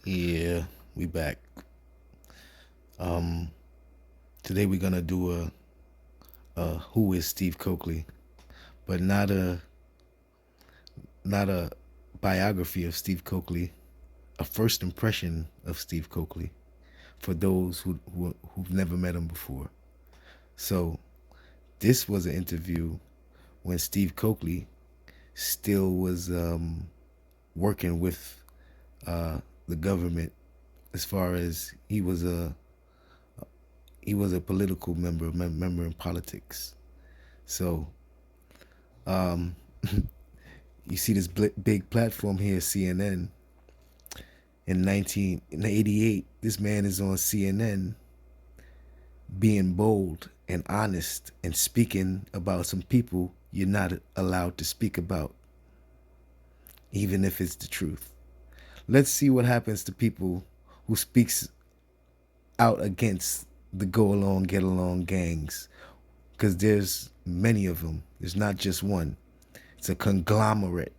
Yeah, we back. Um, Today we're gonna do a who is Steve Coakley, but not a biography of Steve Coakley, a first impression of Steve Coakley for those who've never met him before. So this was an interview when Steve Coakley still was working with the government, as far as he was a political member in politics. So you see this big platform here, CNN. In 1988, this man is on CNN being bold and honest and speaking about some people you're not allowed to speak about, even if it's the truth. Let's see what happens to people who speaks out against the go along, get along gangs, because there's many of them. There's not just one. It's a conglomerate.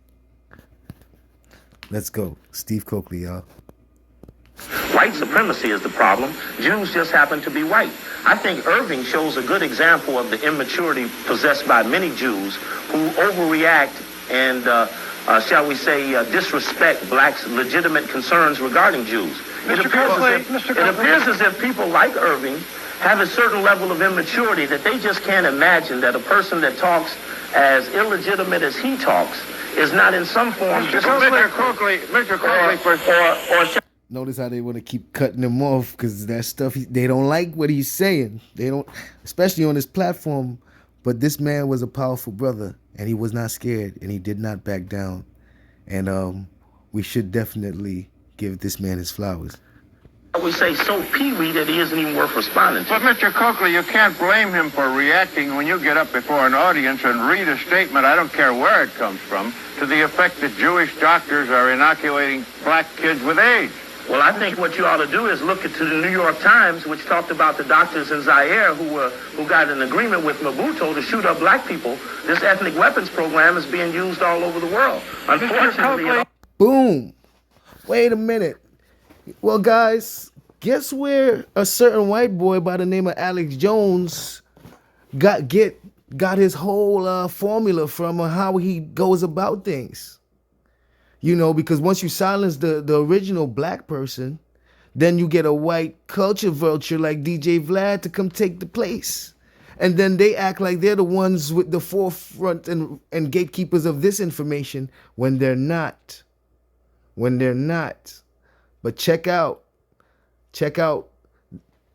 Let's go. Steve Coakley, y'all. White supremacy is the problem. Jews just happen to be white. I think Irving shows a good example of the immaturity possessed by many Jews who overreact and, shall we say, disrespect blacks' legitimate concerns regarding Jews. It appears as if people like Irving have a certain level of immaturity that they just can't imagine that a person that talks as illegitimate as he talks is not in some form or Notice how they want to keep cutting him off because that stuff they don't like what he's saying. They don't, especially on this platform. But this man was a powerful brother, and he was not scared, and he did not back down. And we should definitely give this man his flowers. we say so peewee that he isn't even worth responding to. But Mr. Coakley, you can't blame him for reacting when you get up before an audience and read a statement, I don't care where it comes from, to the effect that Jewish doctors are inoculating black kids with AIDS. Well, I think what you ought to do is look at the New York Times, which talked about the doctors in Zaire who got an agreement with Mobutu to shoot up black people. This ethnic weapons program is being used all over the world. Unfortunately, boom. Wait a minute. Well, guys, guess where a certain white boy by the name of Alex Jones got his whole formula from, on how he goes about things. You know, because once you silence the original black person, then you get a white culture vulture like DJ Vlad to come take the place. And then they act like they're the ones with the forefront and gatekeepers of this information when they're not. When they're not. But check out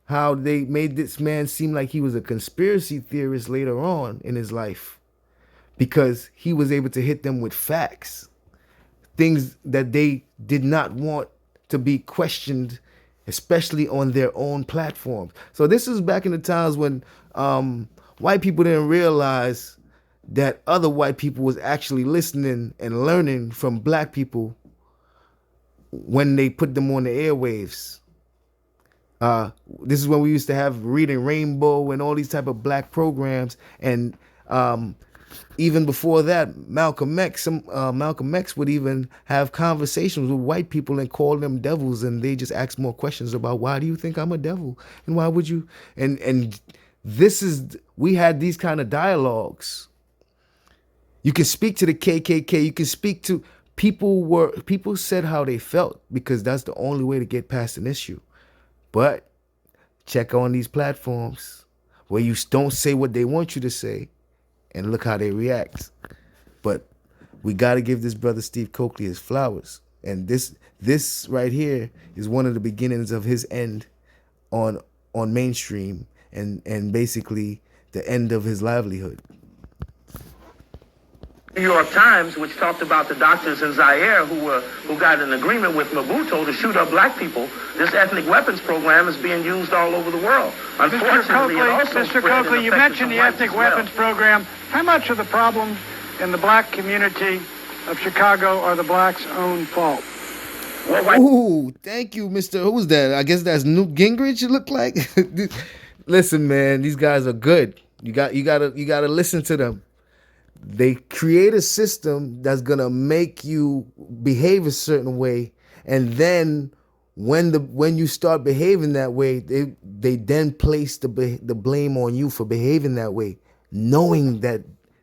how they made this man seem like he was a conspiracy theorist later on in his life, because he was able to hit them with facts. Things that they did not want to be questioned, especially on their own platforms. So this is back in the times when white people didn't realize that other white people was actually listening and learning from black people when they put them on the airwaves. This is when we used to have Reading Rainbow and all these type of black programs. And even before that, Malcolm X would even have conversations with white people and call them devils, and they just ask more questions about, why do you think I'm a devil, and why would you? And we had these kind of dialogues. You can speak to the KKK. You can speak to people said how they felt, because that's the only way to get past an issue. But check on these platforms where you don't say what they want you to say, and look how they react. But we got to give this brother Steve Coakley his flowers. And this right here is one of the beginnings of his end on mainstream, and basically the end of his livelihood. New York Times, which talked about the doctors in Zaire who got an agreement with Mobutu to shoot up black people. This ethnic weapons program is being used all over the world. Unfortunately, Mr. Coakley, you mentioned the ethnic weapons program. How much of the problems in the black community of Chicago are the blacks' own fault? Ooh, thank you, Mr. Who's that? I guess that's Newt Gingrich. It looked like. Listen, man, these guys are good. You gotta listen to them. They create a system that's gonna make you behave a certain way, And then when you start behaving that way, they then place the blame on you for behaving that way, knowing that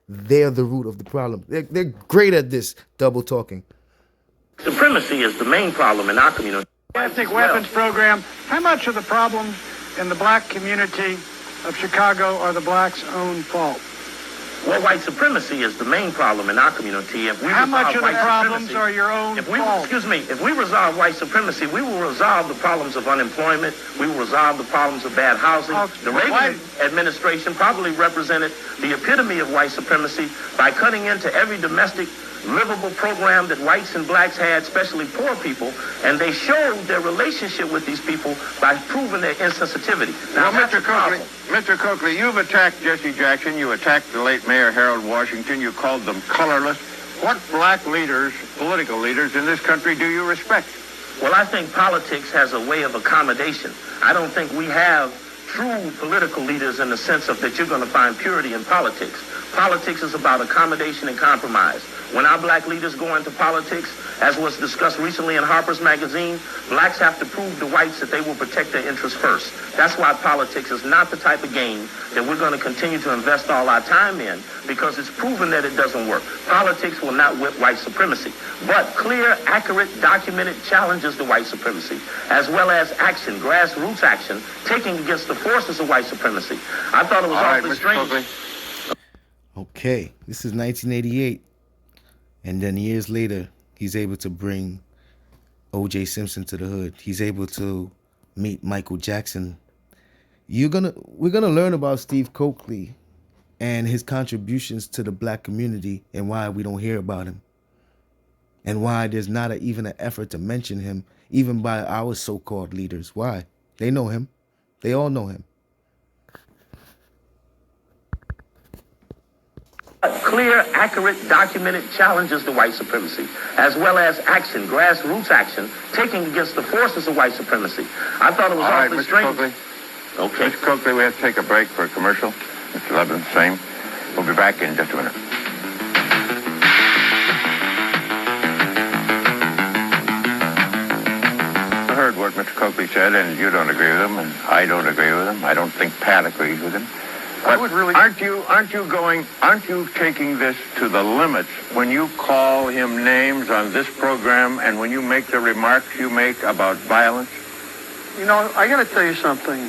they're the root of the problem. They're great at this double talking. Supremacy is the main problem in our community. Domestic weapons program. How much of the problems in the black community of Chicago are the blacks' own fault? Well, white supremacy is the main problem in our community. How much of the problems are your own fault? If we resolve white supremacy, we will resolve the problems of unemployment. We will resolve the problems of bad housing. The Reagan administration probably represented the epitome of white supremacy by cutting into every domestic livable program that whites and blacks had, especially poor people, and they showed their relationship with these people by proving their insensitivity. Now, well, Mr. Coakley, you've attacked Jesse Jackson, you attacked the late Mayor Harold Washington, you called them colorless. What black leaders, political leaders in this country do you respect? Well, I think politics has a way of accommodation. I don't think we have true political leaders in the sense of that you're going to find purity in politics. Politics is about accommodation and compromise. When our black leaders go into politics, as was discussed recently in Harper's Magazine, blacks have to prove to whites that they will protect their interests first. That's why politics is not the type of game that we're going to continue to invest all our time in, because it's proven that it doesn't work. Politics will not whip white supremacy, but clear, accurate, documented challenges to white supremacy, as well as action, grassroots action, taking against the forces of white supremacy. I thought it was awfully strange. Okay, this is 1988. And then years later, he's able to bring O.J. Simpson to the hood. He's able to meet Michael Jackson. We're gonna learn about Steve Coakley and his contributions to the black community and why we don't hear about him. And why there's not even an effort to mention him, even by our so-called leaders. Why? They know him. They all know him. Clear, accurate, documented challenges to white supremacy, as well as action, grassroots action, taking against the forces of white supremacy. I thought it was awfully strange. Coakley. Okay. Mr. Coakley, we have to take a break for a commercial. Mr. Lebanon, same. We'll be back in just a minute. I heard what Mr. Coakley said, and you don't agree with him, and I don't agree with him. I don't think Pat agrees with him. But aren't you taking this to the limits when you call him names on this program and when you make the remarks you make about violence? You know, I got to tell you something.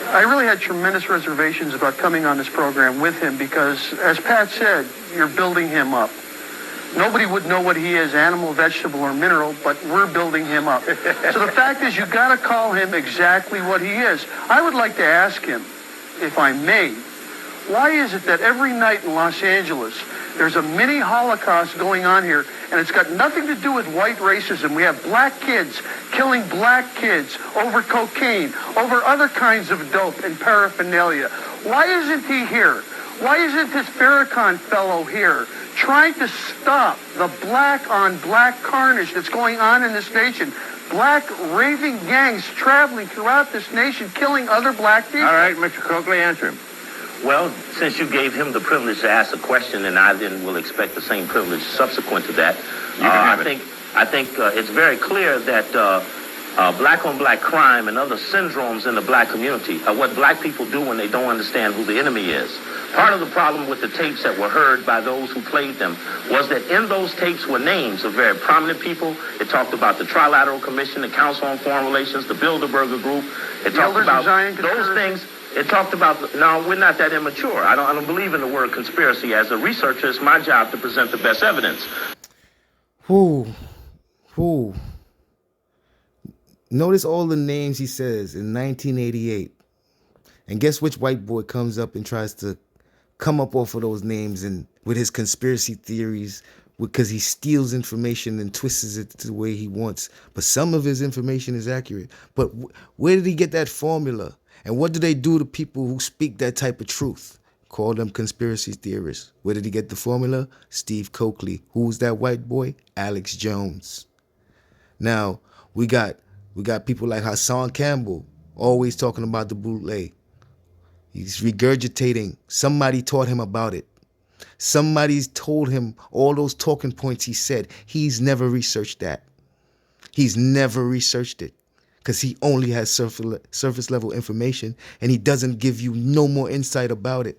I really had tremendous reservations about coming on this program with him because, as Pat said, you're building him up. Nobody would know what he is, animal, vegetable, or mineral, but we're building him up. So the fact is, you got to call him exactly what he is. I would like to ask him, if I may, why is it that every night in Los Angeles there's a mini Holocaust going on here, and it's got nothing to do with white racism? We have black kids killing black kids over cocaine, over other kinds of dope and paraphernalia. Why isn't he here? Why isn't this Farrakhan fellow here trying to stop the black-on-black carnage that's going on in this nation? Black raving gangs traveling throughout this nation, killing other black people. All right, Mr. Coakley, answer him. Well, since you gave him the privilege to ask a question, and I then will expect the same privilege subsequent to that, I think it's very clear that black-on-black crime and other syndromes in the black community are what black people do when they don't understand who the enemy is. Part of the problem with the tapes that were heard by those who played them was that in those tapes were names of very prominent people. It talked about the Trilateral Commission, the Council on Foreign Relations, the Bilderberger Group. It talked about those things. It talked about, no, we're not that immature. I don't believe in the word conspiracy. As a researcher, it's my job to present the best evidence. Notice all the names he says in 1988. And guess which white boy comes up and tries to come up off of those names and with his conspiracy theories, because he steals information and twists it the way he wants. But some of his information is accurate. But where did he get that formula? And what do they do to people who speak that type of truth? Call them conspiracy theorists. Where did he get the formula? Steve Coakley. Who's that white boy? Alex Jones. Now, we got people like Hassan Campbell always talking about the bootleg. He's regurgitating. Somebody taught him about it. Somebody's told him all those talking points he said. He's never researched that. He's never researched it because he only has surface level information, and he doesn't give you no more insight about it.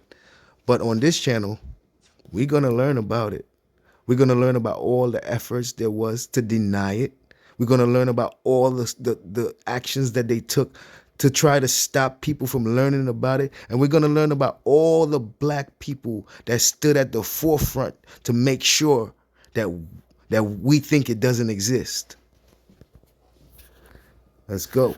But on this channel, we're going to learn about it. We're going to learn about all the efforts there was to deny it. We're going to learn about all the actions that they took to try to stop people from learning about it. And we're going to learn about all the black people that stood at the forefront to make sure that we think it doesn't exist. Let's go.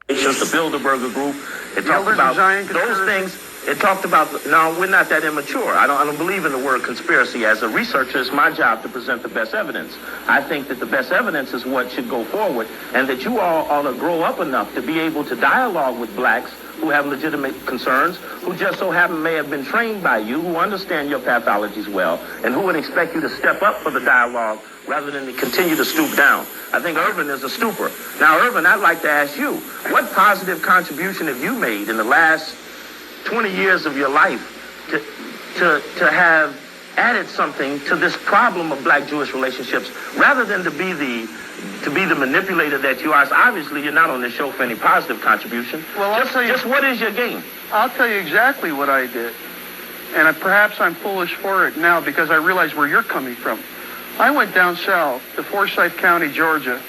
It's just the Bilderberger Group. It talked Builders about Design those Conspiracy. things. It talked about, no, we're not that immature. I don't believe in the word conspiracy. As a researcher, it's my job to present the best evidence. I think that the best evidence is what should go forward, and that you all ought to grow up enough to be able to dialogue with blacks who have legitimate concerns, who just so happen may have been trained by you, who understand your pathologies well, and who would expect you to step up for the dialogue rather than to continue to stoop down. I think Irvin is a stooper. Now, Irvin, I'd like to ask you, what positive contribution have you made in the last 20 years of your life to have added something to this problem of black-Jewish relationships, rather than to be the manipulator that you are? So obviously, you're not on this show for any positive contribution. Well, I'll tell you, just what is your game? I'll tell you exactly what I did. And perhaps I'm foolish for it now because I realize where you're coming from. I went down south to Forsyth County, Georgia,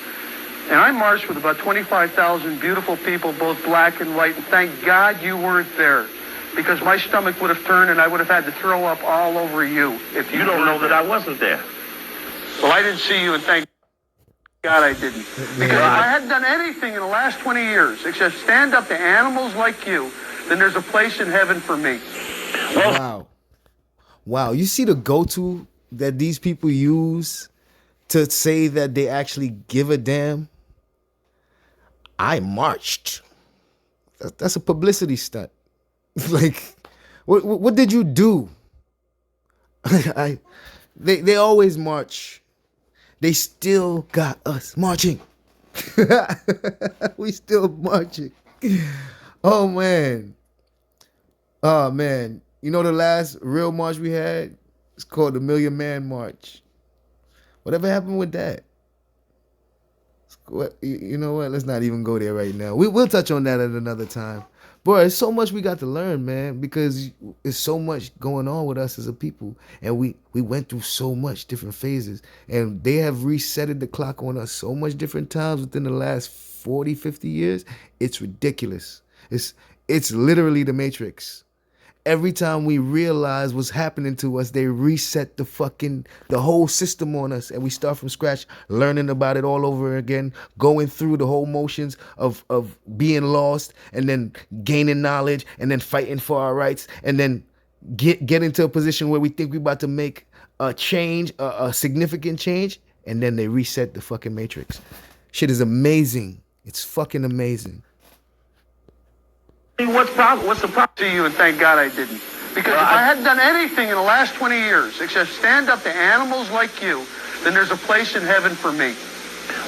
and I marched with about 25,000 beautiful people, both black and white, and thank God you weren't there, because my stomach would have turned and I would have had to throw up all over you if You don't know that I wasn't there. Well, I didn't see you, and thank God I didn't. Because if I hadn't done anything in the last 20 years except stand up to animals like you, then there's a place in heaven for me. Wow. You see the go-to that these people use to say that they actually give a damn? I marched. That's a publicity stunt. Like, what did you do? They always march. They still got us marching. We still marching. Oh man. You know the last real march we had? It's called the Million Man March. Whatever happened with that? You know what? Let's not even go there right now. We'll touch on that at another time. Boy, there's so much we got to learn, man, because there's so much going on with us as a people. And we went through so much different phases. And they have resetted the clock on us so much different times within the last 40, 50 years. It's ridiculous. It's literally the Matrix. Every time we realize what's happening to us, they reset the whole system on us, and we start from scratch, learning about it all over again, going through the whole motions of being lost, and then gaining knowledge, and then fighting for our rights, and then get into a position where we think we're about to make a change, a significant change, and then they reset the fucking Matrix. Shit is amazing. It's fucking amazing. What's the problem? To you, and thank God I didn't. Because if I hadn't done anything in the last 20 years except stand up to animals like you, then there's a place in heaven for me.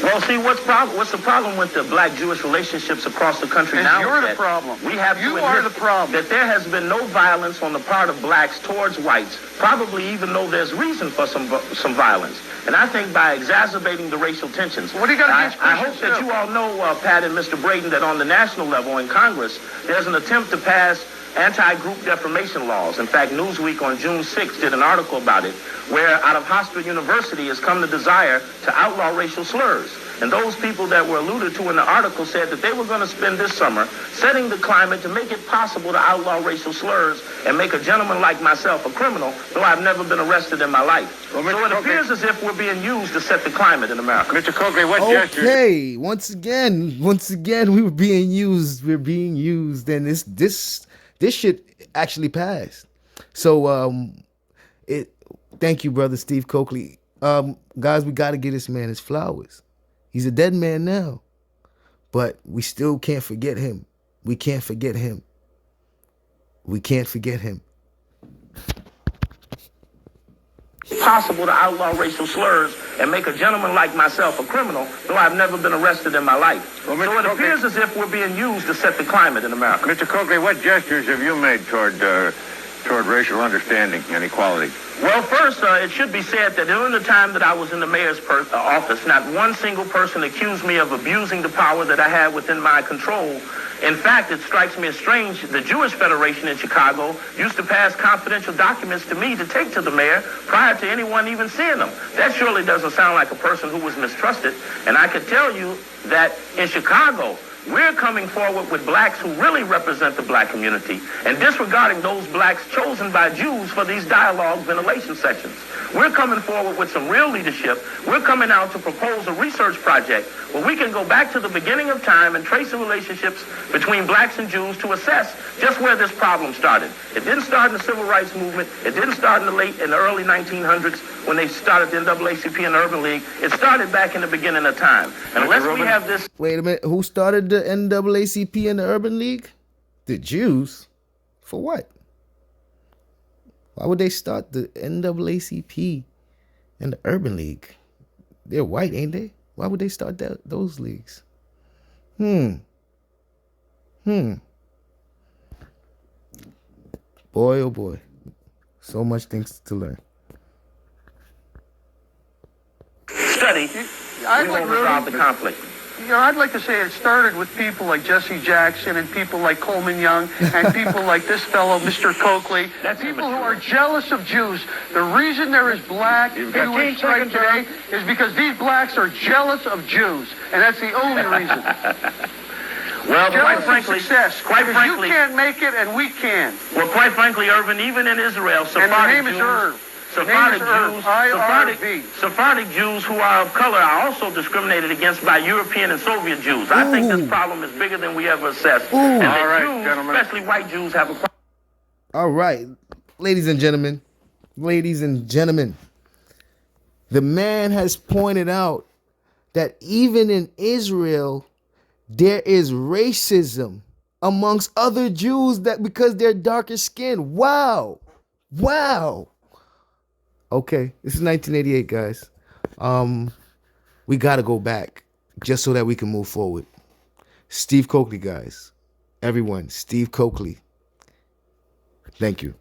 Well, see, what's the problem with the black-Jewish relationships across the country And now? you're the problem. We have You to are admit the problem. that there has been no violence on the part of blacks towards whites, probably even though there's reason for some violence. And I think by exacerbating the racial tensions, What do you got against I hope Christians, that too? you all know, Pat and Mr. Braden, that on the national level in Congress, there's an attempt to pass anti-group defamation laws. In fact, Newsweek on June 6th did an article about it, where out of Hofstra University has come the desire to outlaw racial slurs. And those people that were alluded to in the article said that they were going to spend this summer setting the climate to make it possible to outlaw racial slurs and make a gentleman like myself a criminal, though I've never been arrested in my life. Well, so it appears as if we're being used to set the climate in America. Mr. Coakley, what gestures? Okay, once again, we were being used. We're being used, and this shit actually passed. So thank you, brother Steve Coakley. Guys, we got to get this man his flowers. He's a dead man now, but we still can't forget him. We can't forget him. We can't forget him. It's possible to outlaw racial slurs and make a gentleman like myself a criminal, though I've never been arrested in my life. Well, so it appears as if we're being used to set the climate in America. Mr. Coakley, what gestures have you made toward racial understanding and equality? Well, first, it should be said that during the time that I was in the mayor's office, not one single person accused me of abusing the power that I had within my control. In fact, it strikes me as strange. The Jewish Federation in Chicago used to pass confidential documents to me to take to the mayor prior to anyone even seeing them. That surely doesn't sound like a person who was mistrusted. And I could tell you that in Chicago, we're coming forward with blacks who really represent the black community and disregarding those blacks chosen by Jews for these dialogue ventilation sessions. We're coming forward with some real leadership. We're coming out to propose a research project where we can go back to the beginning of time and trace the relationships between blacks and Jews to assess just where this problem started. It didn't start in the civil rights movement. It didn't start in the early 1900s when they started the NAACP and the Urban League. It started back in the beginning of time. Unless we have this... Wait a minute. Who started the NAACP and the Urban League? The Jews? For what? Why would they start the NAACP and the Urban League? They're white, ain't they? Why would they start those leagues? Boy, oh boy. So much things to learn. Study. I'd We like won't resolve the really, conflict. I'd like to say it started with people like Jesse Jackson and people like Coleman Young and people like this fellow, Mr. Coakley. That's People who immature. are jealous of Jews. The reason there is black Jewish strike today is because these blacks are jealous of Jews. And that's the only reason. Well, quite Jealous of frankly, success. quite Because frankly, you can't make it and we can. well, quite frankly, Irvin, even in Israel, And the Sephardic name is Jews, Irv. Sephardic Name is Irv. Jews, I-R-V. Sephardic Jews who are of color are also discriminated against by European and Soviet Jews. I think this problem is bigger than we ever assessed. And that All right, Jews, gentlemen. especially white Jews, have a problem. All right, ladies and gentlemen, the man has pointed out that even in Israel, there is racism amongst other Jews that because they're darker skinned. Wow. Okay, this is 1988, guys. We got to go back just so that we can move forward. Steve Coakley, guys. Everyone, Steve Coakley. Thank you.